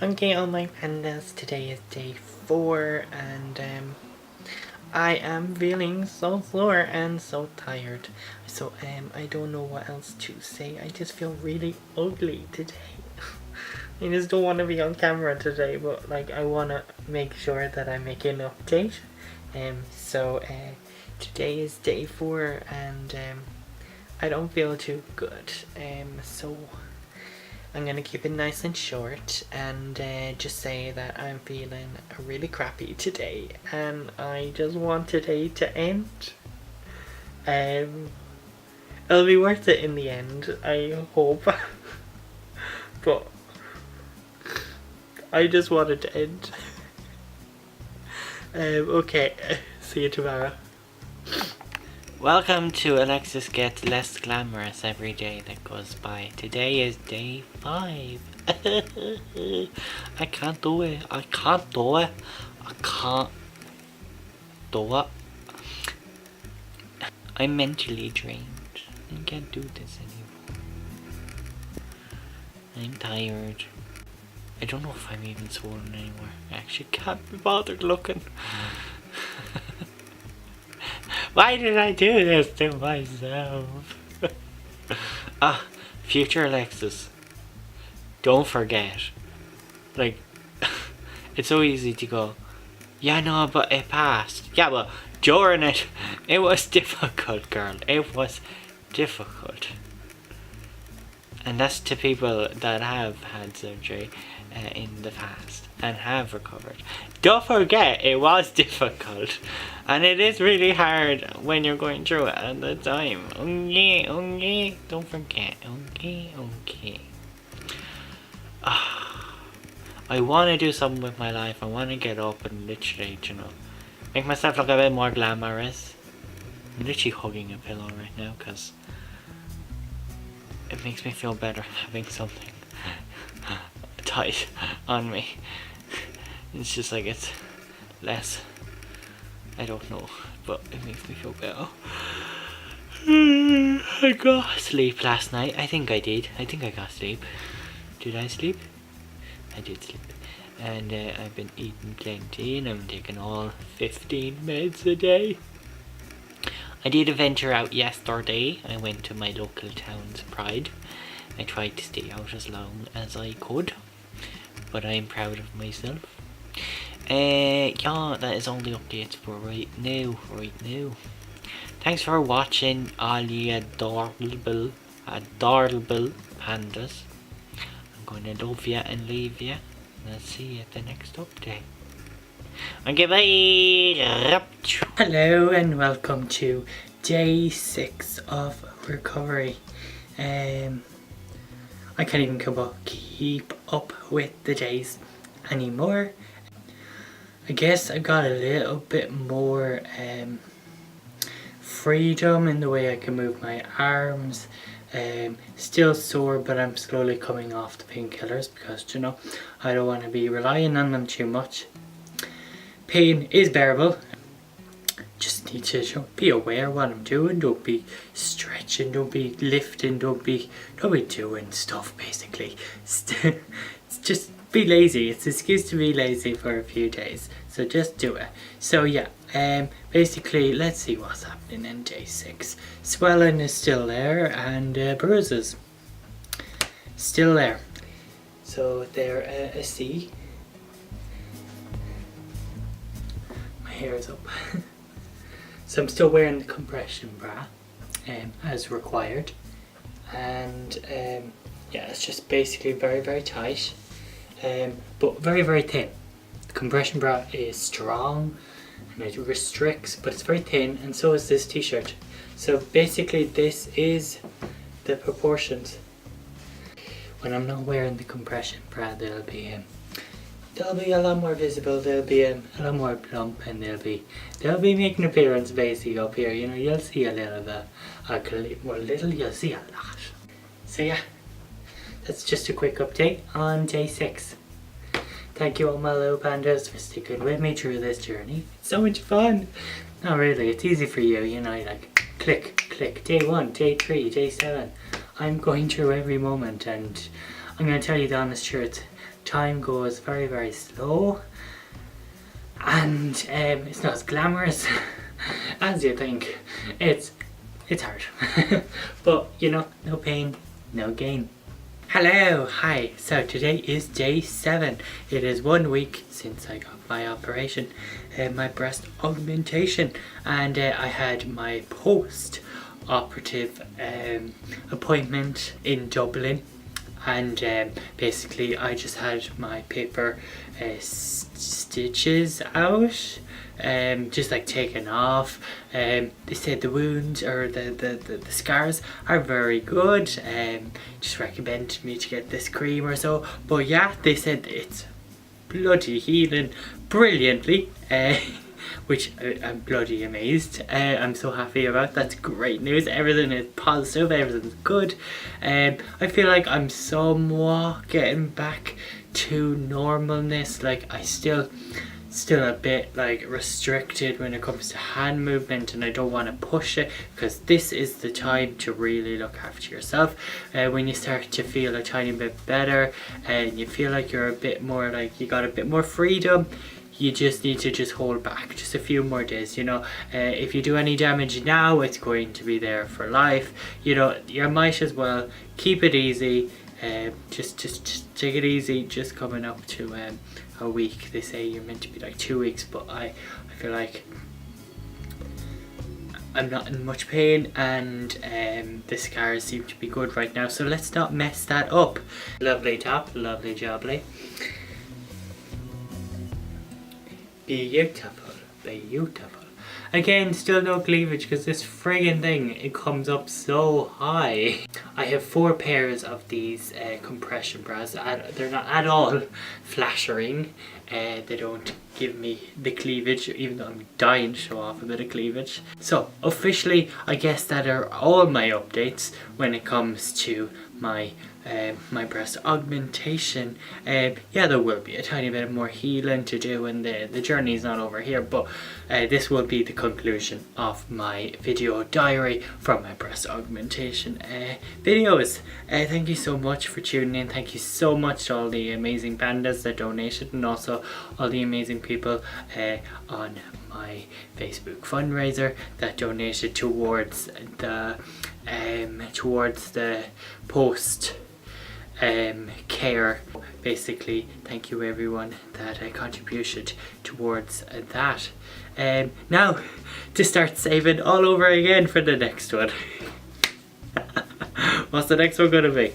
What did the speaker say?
Okay, all my pandas, today is day 4 and I am feeling so sore and so tired. So I don't know what else to say. I just feel really ugly today. I just don't want to be on camera today, but like I want to make sure that I make an update. So today is day 4 and I don't feel too good. So I'm gonna keep it nice and short and just say that I'm feeling really crappy today and I just want today to end. It'll be worth it in the end, I hope. But I just want it to end. Okay, see you tomorrow. Welcome to Alexis Gets Less Glamorous Every Day That Goes By. Today is day 5. I can't do it. I can't do it. I can't do it. I'm mentally drained. I can't do this anymore. I'm tired. I don't know if I'm even swollen anymore. I actually can't be bothered looking. Why did I do this to myself? Future Alexis. Don't forget. Like, it's so easy to go, yeah, no, but it passed. Yeah, but during it, it was difficult, girl. It was difficult. And that's to people that have had surgery in the past and have recovered. Don't forget, it was difficult. And it is really hard when you're going through it at the time. Okay. Don't forget. Okay. I want to do something with my life. I want to get up and literally, make myself look a bit more glamorous. I'm literally hugging a pillow right now because it makes me feel better having something tight on me. It's just like it's less, I don't know, but it makes me feel better. I got sleep last night. I think I did. I think I got sleep. Did I sleep? I did sleep. And I've been eating plenty and I'm taking all 15 meds a day. I did a venture out yesterday. I went to my local town's pride. I tried to stay out as long as I could, but I'm proud of myself. Yeah, that is all the updates for right now. Thanks for watching, all you adorable pandas. I'm going to love you and leave you. And I'll see you at the next update. Okay, bye! Hello and welcome to day 6 of recovery. I can't even keep up with the days anymore. I guess I got a little bit more freedom in the way I can move my arms. Still sore, but I'm slowly coming off the painkillers because I don't want to be relying on them too much. Pain is bearable. Just need to be aware what I'm doing. Don't be stretching, don't be lifting, don't be doing stuff basically. It's just be lazy. It's an excuse to be lazy for a few days. So just do it. So yeah, basically let's see what's happening in day 6. Swelling is still there and bruises still there. So they're a C. My hair is up. So I'm still wearing the compression bra as required, and yeah, it's just basically very tight, but very thin. The compression bra is strong and it restricts, but it's very thin, and so is this t-shirt. So basically this is the proportions. When I'm not wearing the compression bra, they'll be a lot more visible, they'll be a lot more plump, and they'll be making an appearance basically up here. You'll see a little bit, you'll see a lot. So yeah, that's just a quick update on day 6. Thank you all my little pandas for sticking with me through this journey. It's so much fun. Not really, it's easy for you, like click, day 1, day 3, day 7. I'm going through every moment, and I'm going to tell you the honest truth. time goes very, very slow, and it's not as glamorous as you think. It's hard. But you know, no pain, no gain. Hello, hi. So today is day 7. It is 1 week since I got my operation, my breast augmentation, and I had my post-operative appointment in Dublin, and basically I just had my paper stitches out, just like taken off. They said the wounds or the scars are very good. Just recommended me to get this cream or so, but yeah, they said it's bloody healing brilliantly, which I'm bloody amazed. I'm so happy about. That's great news. Everything is positive, everything's good. I feel like I'm somewhat getting back to normalness. Like I still a bit like restricted when it comes to hand movement, and I don't want to push it, because this is the time to really look after yourself. When you start to feel a tiny bit better and you feel like you're a bit more, like you got a bit more freedom, you just need to just hold back just a few more days. You know, if you do any damage now, it's going to be there for life. You know, you might as well keep it easy. Just take it easy. Just coming up to a week. They say you're meant to be like 2 weeks, but I feel like I'm not in much pain, and the scars seem to be good right now, so let's not mess that up. Lovely top, lovely jubbly. Beautiful, beautiful. Again, still no cleavage, because this friggin' thing, it comes up so high. I have 4 pairs of these compression bras. They're not at all flattering. They don't give me the cleavage, even though I'm dying to show off a bit of cleavage. So officially, I guess that are all my updates when it comes to my my breast augmentation. Yeah, there will be a tiny bit more healing to do, and the journey is not over here, but this will be the conclusion of my video diary from my breast augmentation videos. Thank you so much for tuning in. Thank you so much to all the amazing pandas that donated, and also all the amazing people on my Facebook fundraiser that donated towards the post care. Basically, thank you everyone that contributed towards that. Now to start saving all over again for the next one. What's the next one gonna be?